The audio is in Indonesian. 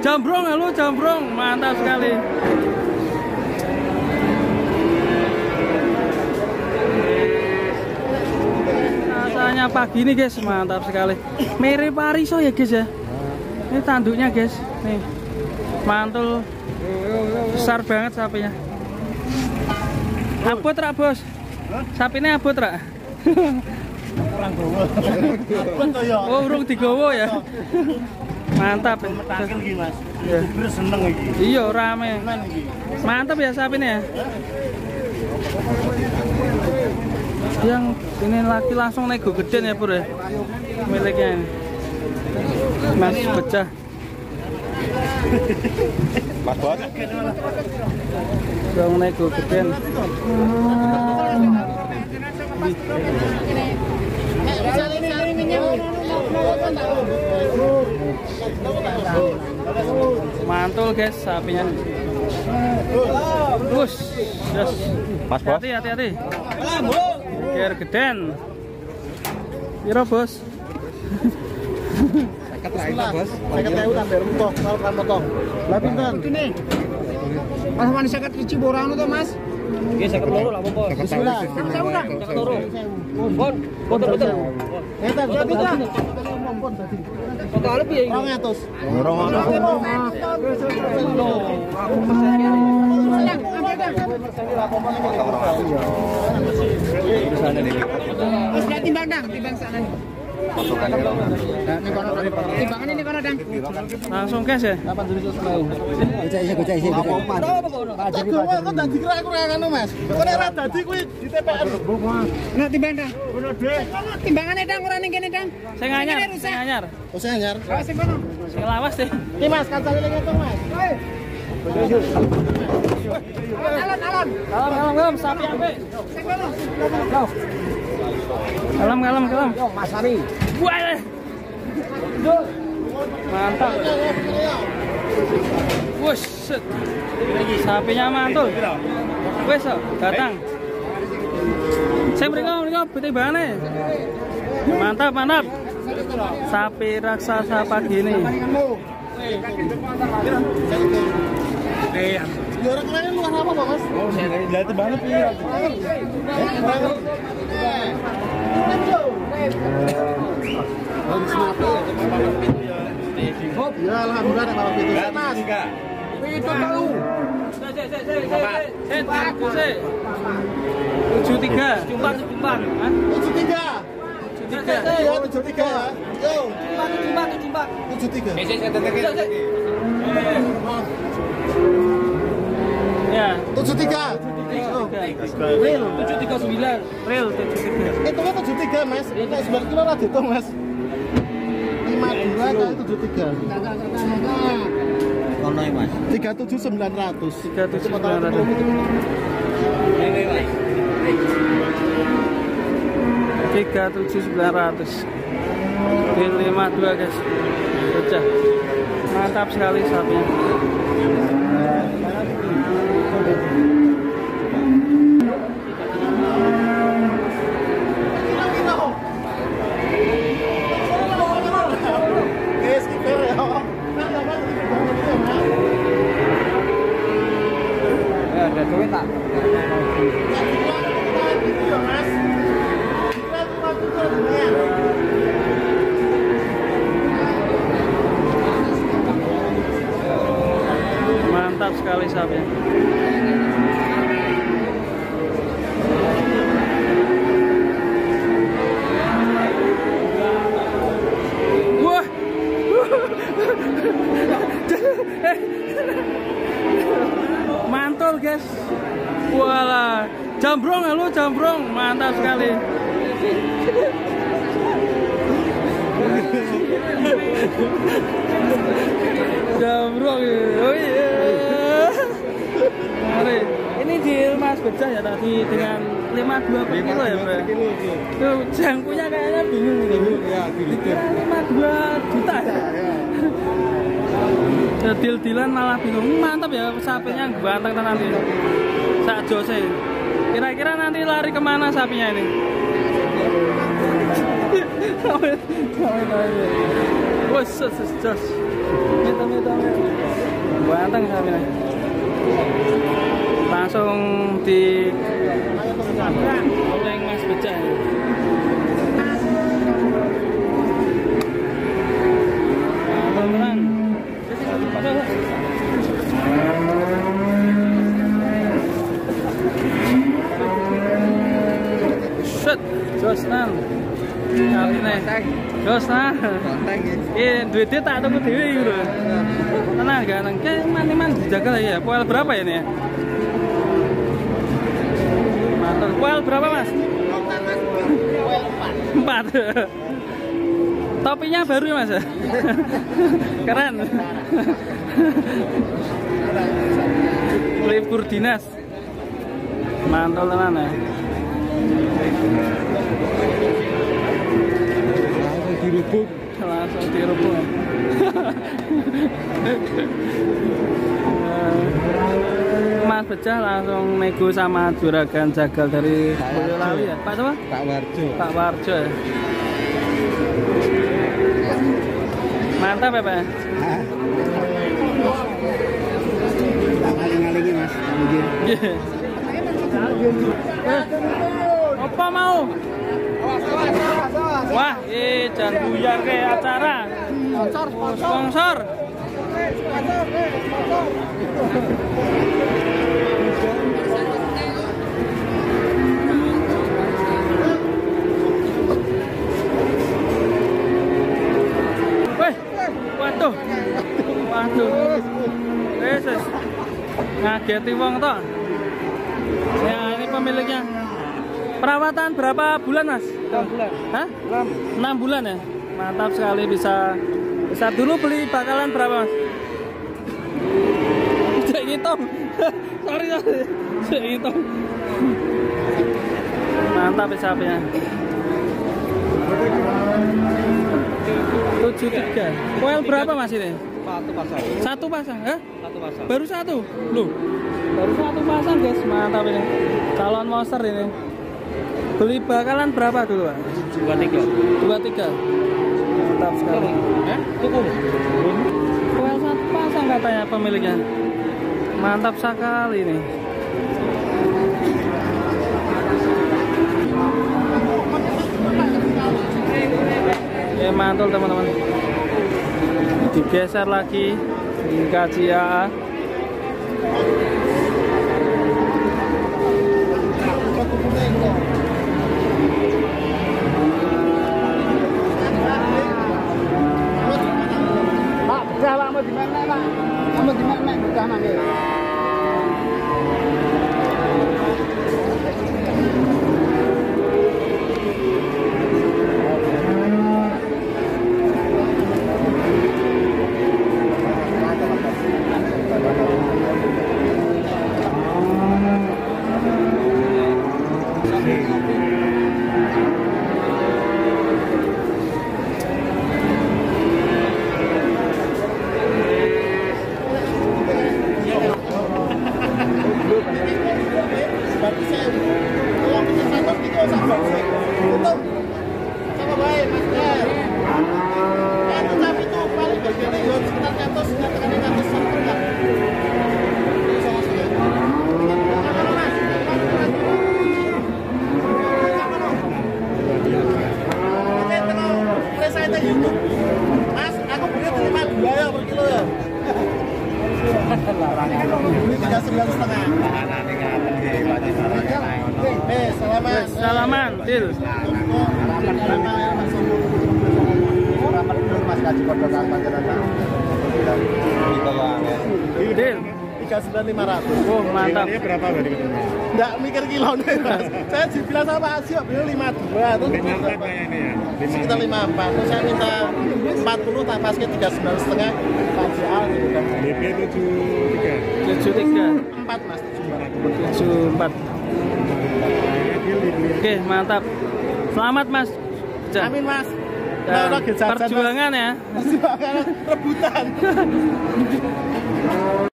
Jambrong, halo jambrong, mantap sekali. Rasanya pagi ini guys, mantap sekali. Mirip Pariso ya guys ya. Ini tanduknya guys, nih mantul besar banget sapinya. Abot rak bos, sapinya abot rak. Oh urung digowo ya. Mantap ya. Iya rame. Mantap ya sapinya ya. Yang ini laki langsung nego gede ya pur ya. Miliknya ini. Mas pecah. Mas bos. Yang nego gede. Mantul guys sapinya. Bus, yes. Mas bos. Hati-hati. Biar geden. Piro bos? Bos. Lah pinten? Mas wani 50 ribu ora ono to, Mas? Nggih 52 lah apa? Bismillah. 52. Pon, foto-foto. Eta pira? Foto arep piye iki? 200. Wis timbang dang, timbang sana. Timbangan ini kono dang. Langsung guys ya. Gocek. Kok dadi kira aku ora ngono, Mas. Kok nek ora dadi kuwi di TPN. Nek timbang dang. Timbangane dang ora ning kene dang. Sing anyar, sing anyar. Oh, sing anyar. Sing lawas deh. Iki Mas, kancane ning itu, Mas. Alon. Kalem, sapi apik. Kalem. Yo, Mas Sari. Wah. Mantap. Wush. Sapinya mantul. Wes, datang. Saya mereka bete-bane. Mantap. Sapi raksasa pagi ini. Ya orang kemarin luar apa, Mas? Oh, saya lihat banget ya. Ya alhamdulillah nek malam itu. Mas. Itu tahu. Saya 73. Jumpa. 73. 73 ya, 73 ya. Yo. Jumpa. 73. Ya. 73. Real 739. Real 73. Itu kan 73, Mas. Nek 9 kilo ora dihitung, Mas. 52 kali 73. Kono Mas. 37900. 37900. Di 52 guys. Pecah. Mantap sekali sapinya. Ada duit tak? Mantap sekali sapinya. Wah. Mantul guys. Walah, jambrong, halo jambrong, mantap sekali. Jambrong, oh iya. Mari, ini di Mas Becah ya tadi dengan 52 per kilo ya bro. Tuh jangkunya kayaknya bingung ini. Ya, gitu. 52 juta ya. Deal-dealan malah bingung. Mantap ya sapinya, ganteng tenan nanti. Sak jose. Kira-kira nanti lari kemana sapinya ini? Wes, jos. Ganteng sapinya. Langsung di oleng Mas Beca. Teman-teman. Set, Josnan. Kapine. Josnan. Duitnya tak tunggu dewe iki lho. Tenang ganteng. Ke man-man dijaga lah ya. Poel berapa ini ya? Mantap. Poel berapa, Mas? Poel 4. Topinya baru ya, Mas? Keren. Libur dinas. Mantap tenan ya. Langsung dirubung. Mas Becah langsung nego sama juragan jagal dari Boyolali ya. Pak siapa? Pak Warjo. Pak Warjo ya. Mantap ya Pak. Ngaling-ngalingi Mas. Apa mau? Wah, jangan buyar ke acara. Sponsor. Weh, waduh. Yesus. Ngageti wong toh. Ya, ini pemiliknya. Perawatan berapa bulan, Mas? 6 bulan. Hah? 6 bulan ya? Mantap sekali, bisa dulu beli bakalan berapa, Mas? Cek ngitung. sorry. Cek ngitung. Mantap ya sapinya. 73. Koel berapa, Mas ini? Satu pasang. Hah? Satu pasang. Baru satu? Loh. Baru satu pasang, guys. Mantap ini. Calon monster ini. Beli bakalan berapa dulu, Pak? 23. Mantap sekali. Cukup. Koel satu pasang katanya pemiliknya. Mantap sekali ini. Ya mantul teman-teman. Digeser lagi hingga Cia. Mas, aku beli 52 ya per kilo ya. Ini 39,5. Selamat. Salaman, Dil. Dil. 39.500. Oh, mantap. Ini berapa berarti ketemu? Enggak mikir kilo nih, Mas. Saya bilang sama Asio, beliau 52. Terus 54 kayak ini ya. sekitar 54. Terus saya minta 40 tak pas ke 39,5. Pak JA gitu kan. DP 73. 73. 4 Mas, 74. Oke, mantap. Selamat, Mas. Amin, Mas. Dan perjuangan ya. Perjuangan rebutan.